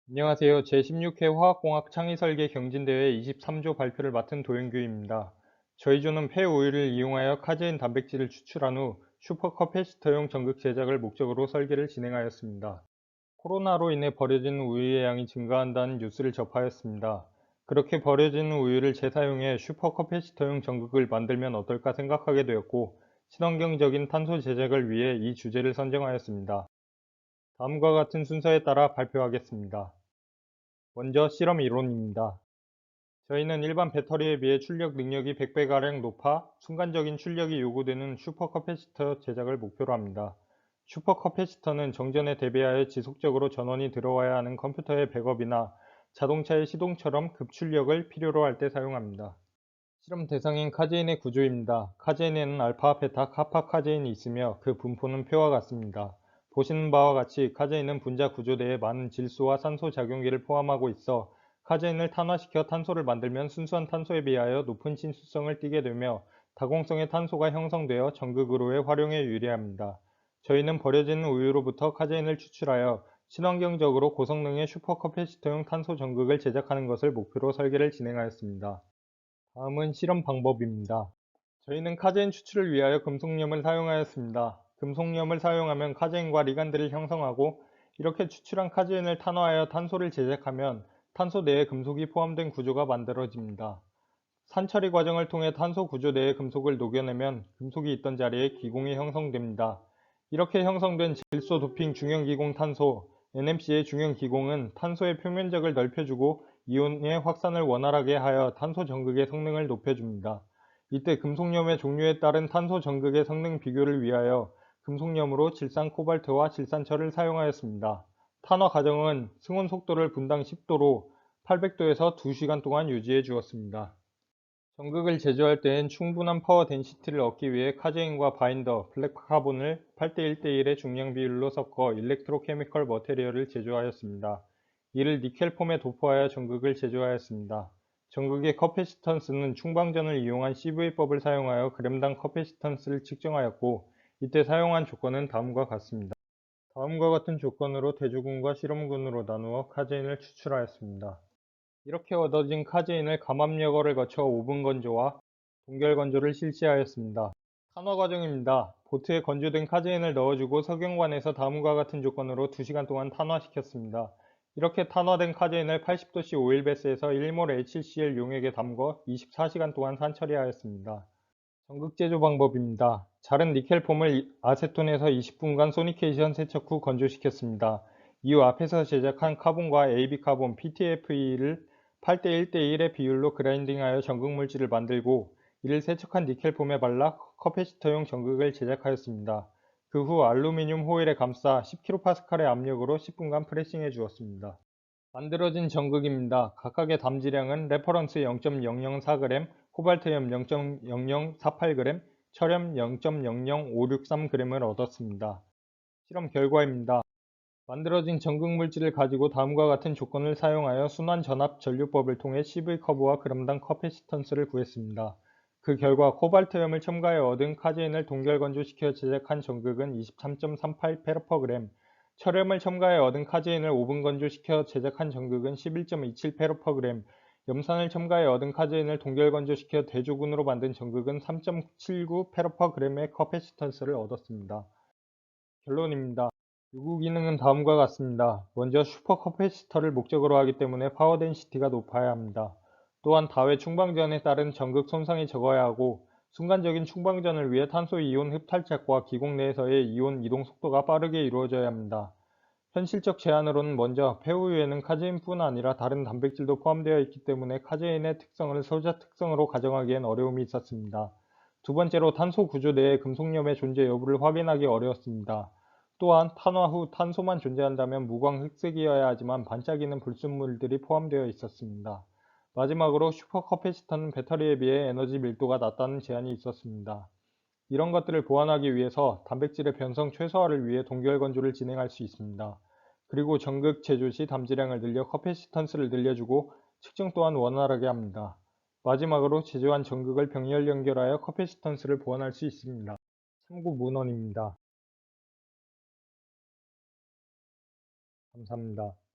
안녕하세요. 제16회 화학공학 창의설계 경진대회 23조 발표를 맡은 도영규입니다. 저희 조는 폐우유를 이용하여 카제인 단백질을 추출한 후 슈퍼커패시터용 전극 제작을 목적으로 설계를 진행하였습니다. 코로나로 인해 버려지는 우유의 양이 증가한다는 뉴스를 접하였습니다. 그렇게 버려지는 우유를 재사용해 슈퍼커패시터용 전극을 만들면 어떨까 생각하게 되었고, 친환경적인 탄소 제작을 위해 이 주제를 선정하였습니다. 다음과 같은 순서에 따라 발표하겠습니다. 먼저 실험 이론입니다. 저희는 일반 배터리에 비해 출력 능력이 100배가량 높아 순간적인 출력이 요구되는 슈퍼커패시터 제작을 목표로 합니다. 슈퍼커패시터는 정전에 대비하여 지속적으로 전원이 들어와야 하는 컴퓨터의 백업이나 자동차의 시동처럼 급출력을 필요로 할 때 사용합니다. 실험 대상인 카제인의 구조입니다. 카제인에는 알파, 베타, 카파 카제인이 있으며 그 분포는 표와 같습니다. 보시는 바와 같이 카제인은 분자 구조 내에 많은 질소와 산소 작용기를 포함하고 있어 카제인을 탄화시켜 탄소를 만들면 순수한 탄소에 비하여 높은 친수성을 띠게 되며 다공성의 탄소가 형성되어 전극으로의 활용에 유리합니다. 저희는 버려지는 우유로부터 카제인을 추출하여 친환경적으로 고성능의 슈퍼커패시터용 탄소 전극을 제작하는 것을 목표로 설계를 진행하였습니다. 다음은 실험 방법입니다. 저희는 카제인 추출을 위하여 금속염을 사용하였습니다. 금속염을 사용하면 카제인과 리간드를 형성하고, 이렇게 추출한 카제인을 탄화하여 탄소를 제작하면 탄소 내에 금속이 포함된 구조가 만들어집니다. 산처리 과정을 통해 탄소 구조 내의 금속을 녹여내면 금속이 있던 자리에 기공이 형성됩니다. 이렇게 형성된 질소 도핑 중형기공 탄소 NMC의 중형기공은 탄소의 표면적을 넓혀주고 이온의 확산을 원활하게 하여 탄소 전극의 성능을 높여줍니다. 이때 금속염의 종류에 따른 탄소 전극의 성능 비교를 위하여 금속염으로 질산 코발트와 질산철을 사용하였습니다. 탄화 과정은 승온 속도를 분당 10도로 800도에서 2시간 동안 유지해 주었습니다. 전극을 제조할 때엔 충분한 파워 덴시티를 얻기 위해 카제인과 바인더, 블랙카본을 8대1대1의 중량 비율로 섞어 일렉트로케미컬 머테리얼을 제조하였습니다. 이를 니켈폼에 도포하여 전극을 제조하였습니다. 전극의 커패시턴스는 충방전을 이용한 CV법을 사용하여 그램당 커패시턴스를 측정하였고, 이때 사용한 조건은 다음과 같습니다. 다음과 같은 조건으로 대주군과 실험군으로 나누어 카제인을 추출하였습니다. 이렇게 얻어진 카제인을 감압여과를 거쳐 오븐 건조와 동결 건조를 실시하였습니다. 탄화 과정입니다. 보트에 건조된 카제인을 넣어주고 석영관에서 다음과 같은 조건으로 2시간 동안 탄화시켰습니다. 이렇게 탄화된 카제인을 80도씨 오일베스에서 1몰 HCl 용액에 담궈 24시간 동안 산처리하였습니다. 전극 제조 방법입니다. 자른 니켈폼을 아세톤에서 20분간 소니케이션 세척 후 건조시켰습니다. 이후 앞에서 제작한 카본과 AB카본 PTFE를 8대1대1의 비율로 그라인딩하여 전극 물질을 만들고, 이를 세척한 니켈폼에 발라 커패시터용 전극을 제작하였습니다. 그 후 알루미늄 호일에 감싸 10kPa의 압력으로 10분간 프레싱해 주었습니다. 만들어진 전극입니다. 각각의 담지량은 레퍼런스 0.004g, 코발트염 0.0048g, 철염 0.00563g을 얻었습니다. 실험 결과입니다. 만들어진 전극 물질을 가지고 다음과 같은 조건을 사용하여 순환 전압 전류법을 통해 CV 커브와 그램당 커패시턴스를 구했습니다. 그 결과 코발트염을 첨가해 얻은 카제인을 동결 건조시켜 제작한 전극은 23.38 페로퍼그램, 철염을 첨가해 얻은 카제인을 오븐 건조시켜 제작한 전극은 11.27 페로퍼그램, 염산을 첨가해 얻은 카제인을 동결 건조시켜 대조군으로 만든 전극은 3.79 페로퍼그램의 커패시턴스를 얻었습니다. 결론입니다. 요구 기능은 다음과 같습니다. 먼저 슈퍼커패시터를 목적으로 하기 때문에 파워 덴시티가 높아야 합니다. 또한 다회 충방전에 따른 전극 손상이 적어야 하고, 순간적인 충방전을 위해 탄소 이온 흡탈착과 기공 내에서의 이온 이동 속도가 빠르게 이루어져야 합니다. 현실적 제한으로는 먼저 폐우유에는 카제인뿐 아니라 다른 단백질도 포함되어 있기 때문에 카제인의 특성을 소자 특성으로 가정하기엔 어려움이 있었습니다. 두 번째로 탄소 구조 내에 금속염의 존재 여부를 확인하기 어려웠습니다. 또한 탄화 후 탄소만 존재한다면 무광 흑색이어야 하지만 반짝이는 불순물들이 포함되어 있었습니다. 마지막으로 슈퍼커패시터는 배터리에 비해 에너지 밀도가 낮다는 제한이 있었습니다. 이런 것들을 보완하기 위해서 단백질의 변성 최소화를 위해 동결 건조를 진행할 수 있습니다. 그리고 전극 제조 시 담지량을 늘려 커패시턴스를 늘려주고 측정 또한 원활하게 합니다. 마지막으로 제조한 전극을 병렬 연결하여 커패시턴스를 보완할 수 있습니다. 참고 문헌입니다. 감사합니다.